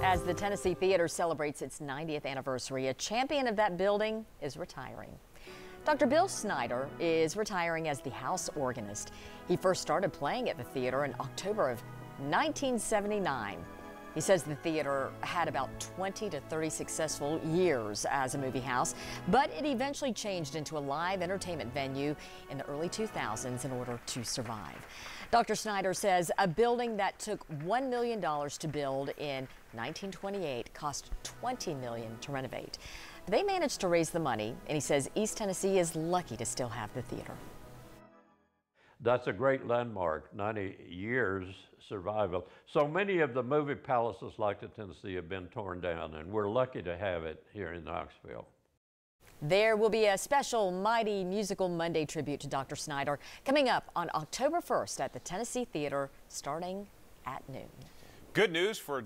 As the Tennessee Theater celebrates its 90th anniversary, a champion of that building is retiring. Dr. Bill Snyder is retiring as the house organist. He first started playing at the theater in October of 1979. He says the theater had about 20 to 30 successful years as a movie house, but it eventually changed into a live entertainment venue in the early 2000s in order to survive. Dr. Snyder says a building that took $1 million to build in 1928 cost $20 million to renovate. They managed to raise the money, and he says East Tennessee is lucky to still have the theater. That's a great landmark, 90 years survival. So many of the movie palaces like the Tennessee have been torn down, and we're lucky to have it here in Knoxville. There will be a special Mighty Musical Monday tribute to Dr. Snyder coming up on October 1st at the Tennessee Theater starting at noon. Good news for